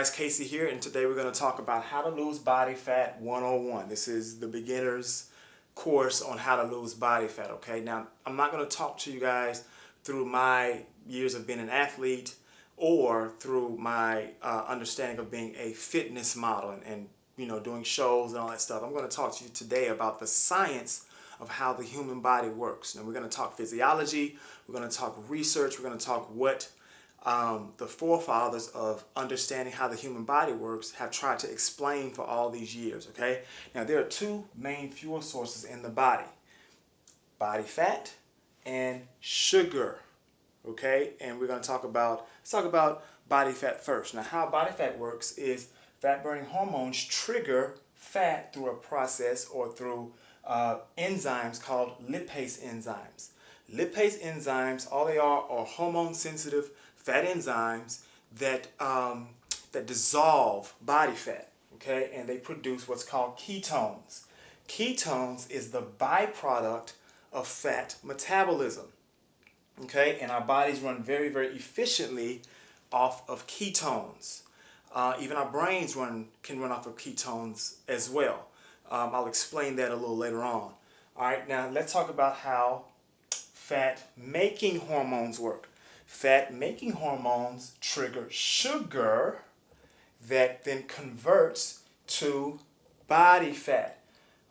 guys, Casey here, and today we're going to talk about how to lose body fat 101. This is the beginner's course on how to lose body fat, okay? Now, I'm not going to talk to you guys through my years of being an athlete or through my understanding of being a fitness model and you know, doing shows and all that stuff. I'm going to talk to you today about the science of how the human body works. Now, we're going to talk physiology, we're going to talk research, we're going to talk what the forefathers of understanding how the human body works have tried to explain for all these years, okay? Now, there are two main fuel sources in the body fat and sugar, okay? And we're going to let's talk about body fat first. Now, how body fat works is fat-burning hormones trigger fat through a process or through enzymes called lipase enzymes. Lipase enzymes, all they are hormone-sensitive fat enzymes that that dissolve body fat, okay, and they produce what's called ketones. Ketones is the byproduct of fat metabolism, okay, and our bodies run very, very efficiently off of ketones. Even our brains can run off of ketones as well. I'll explain that a little later on. All right, now let's talk about how fat making hormones work. Fat making hormones trigger sugar that then converts to body fat.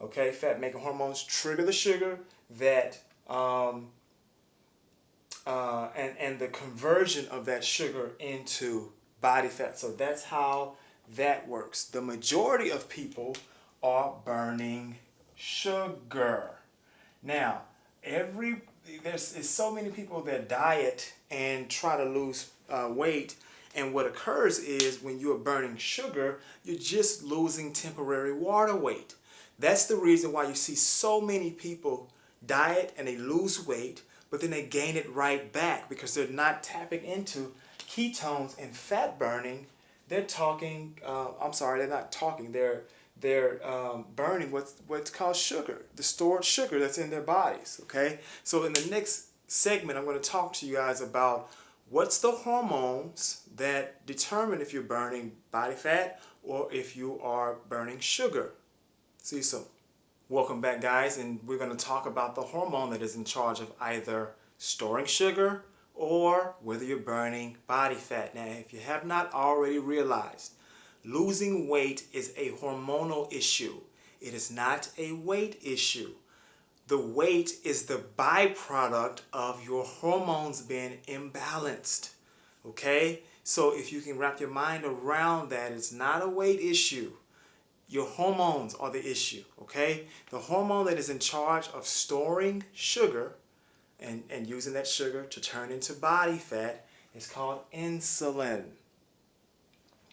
Okay, fat making hormones trigger the sugar that and the conversion of that sugar into body fat. So that's how that works. The majority of people are burning sugar. Now, there's so many people that diet and try to lose weight, and what occurs is when you are burning sugar, you're just losing temporary water weight. That's the reason why you see so many people diet and they lose weight, but then they gain it right back because they're not tapping into ketones and fat burning. They're talking, they're not talking, they're burning what's called sugar, the stored sugar that's in their bodies, okay? So in the next segment, I'm going to talk to you guys about what's the hormones that determine if you're burning body fat or if you are burning sugar. See you soon. Welcome back, guys, and we're going to talk about the hormone that is in charge of either storing sugar or whether you're burning body fat. Now, if you have not already realized, losing weight is a hormonal issue. It is not a weight issue. The weight is the byproduct of your hormones being imbalanced. Okay? So if you can wrap your mind around that, it's not a weight issue. Your hormones are the issue. Okay? The hormone that is in charge of storing sugar and using that sugar to turn into body fat is called insulin.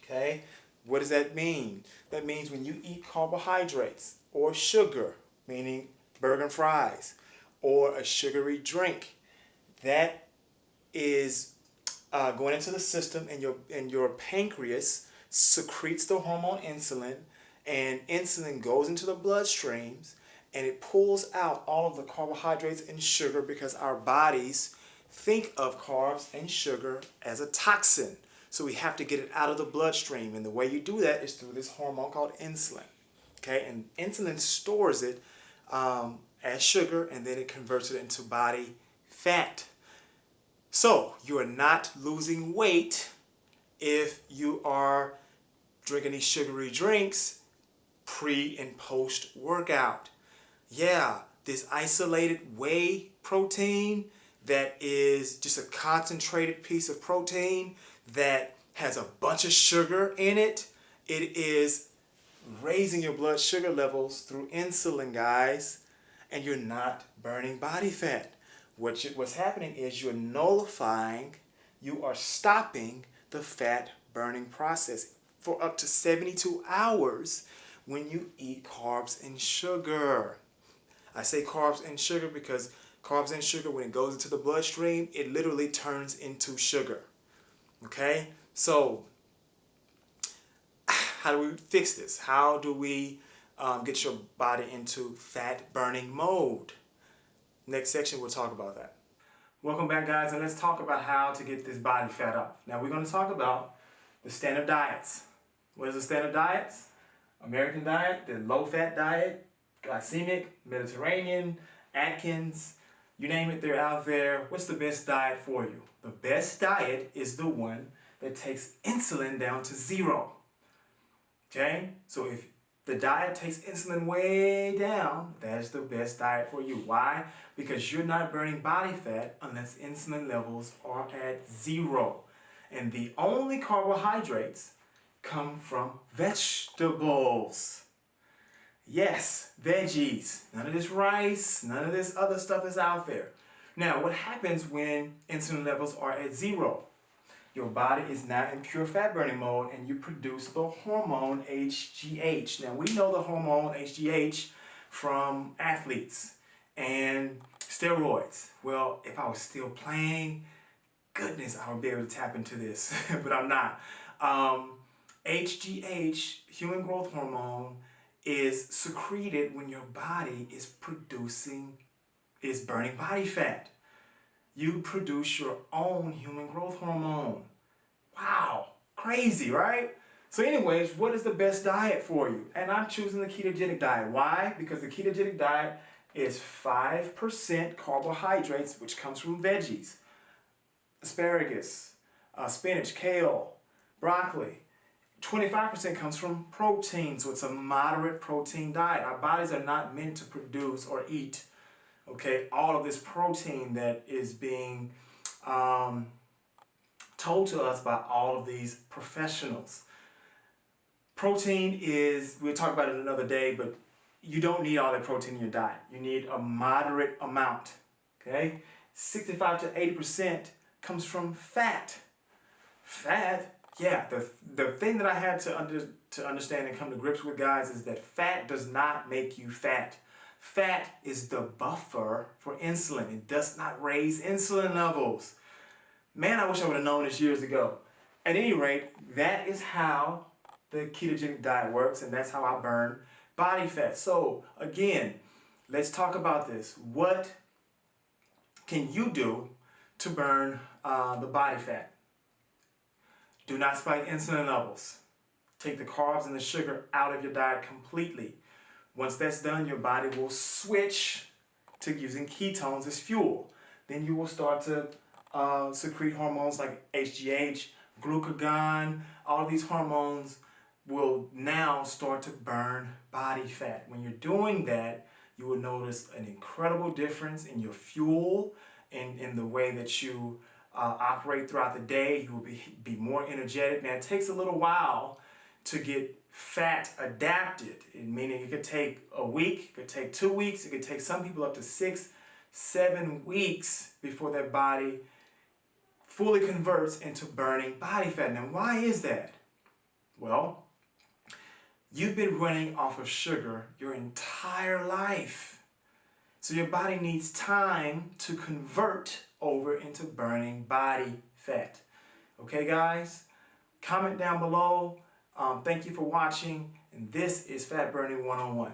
Okay? What does that mean? That means when you eat carbohydrates or sugar, meaning burger and fries, or a sugary drink, that is going into the system, and your pancreas secretes the hormone insulin, and insulin goes into the bloodstreams, and it pulls out all of the carbohydrates and sugar because our bodies think of carbs and sugar as a toxin. So we have to get it out of the bloodstream, and the way you do that is through this hormone called insulin. Okay, and insulin stores it as sugar, and then it converts it into body fat. So you are not losing weight if you are drinking these sugary drinks pre and post workout. Yeah, this isolated whey protein that is just a concentrated piece of protein that has a bunch of sugar in it. It is raising your blood sugar levels through insulin, guys, and you're not burning body fat. What's happening is you're nullifying, you are stopping the fat burning process for up to 72 hours when you eat carbs and sugar. I say carbs and sugar because carbs and sugar, when it goes into the bloodstream, it literally turns into sugar. Okay? So, how do we fix this? How do we get your body into fat burning mode? Next section, we'll talk about that. Welcome back, guys, and let's talk about how to get this body fat off. Now, we're going to talk about the standard diets. What is the standard diets? American diet, the low-fat diet, glycemic, Mediterranean, Atkins, you name it, they're out there. What's the best diet for you? The best diet is the one that takes insulin down to 0. Okay? So if the diet takes insulin way down, that is the best diet for you. Why? Because you're not burning body fat unless insulin levels are at 0. And the only carbohydrates come from vegetables. Yes, veggies. None of this rice, none of this other stuff is out there. Now, what happens when insulin levels are at 0? Your body is now in pure fat burning mode and you produce the hormone HGH. Now, we know the hormone HGH from athletes and steroids. Well, if I was still playing, goodness, I would be able to tap into this, but I'm not. HGH, human growth hormone, is secreted when your body is burning body fat. You produce your own human growth hormone. Wow, crazy, right? So anyways, what is the best diet for you? And I'm choosing the ketogenic diet. Why? Because the ketogenic diet is 5% carbohydrates, which comes from veggies, asparagus, spinach, kale, broccoli. 25% comes from protein, so it's a moderate protein diet. Our bodies are not meant to produce or eat, okay, all of this protein that is being told to us by all of these professionals. Protein is, we'll talk about it another day, but you don't need all that protein in your diet. You need a moderate amount, okay? 65 to 80% comes from fat. Fat, yeah, the thing that I had to understand and come to grips with, guys, is that fat does not make you fat. Fat is the buffer for insulin. It does not raise insulin levels. Man, I wish I would have known this years ago. At any rate, that is how the ketogenic diet works, and that's how I burn body fat. So, again, let's talk about this. What can you do to burn the body fat? Do not spike insulin levels. Take the carbs and the sugar out of your diet completely. Once that's done, your body will switch to using ketones as fuel. Then you will start to secrete hormones like HGH, glucagon. All of these hormones will now start to burn body fat. When you're doing that, you will notice an incredible difference in your fuel, in the way that you operate throughout the day. You will be more energetic. Now, it takes a little while to get fat adapted, meaning it could take a week, it could take 2 weeks, it could take some people up to 6-7 weeks before their body fully converts into burning body fat. Now, why is that? Well, you've been running off of sugar your entire life. So your body needs time to convert over into burning body fat. Okay, guys? Comment down below. Thank you for watching. And this is Fat Burning 101.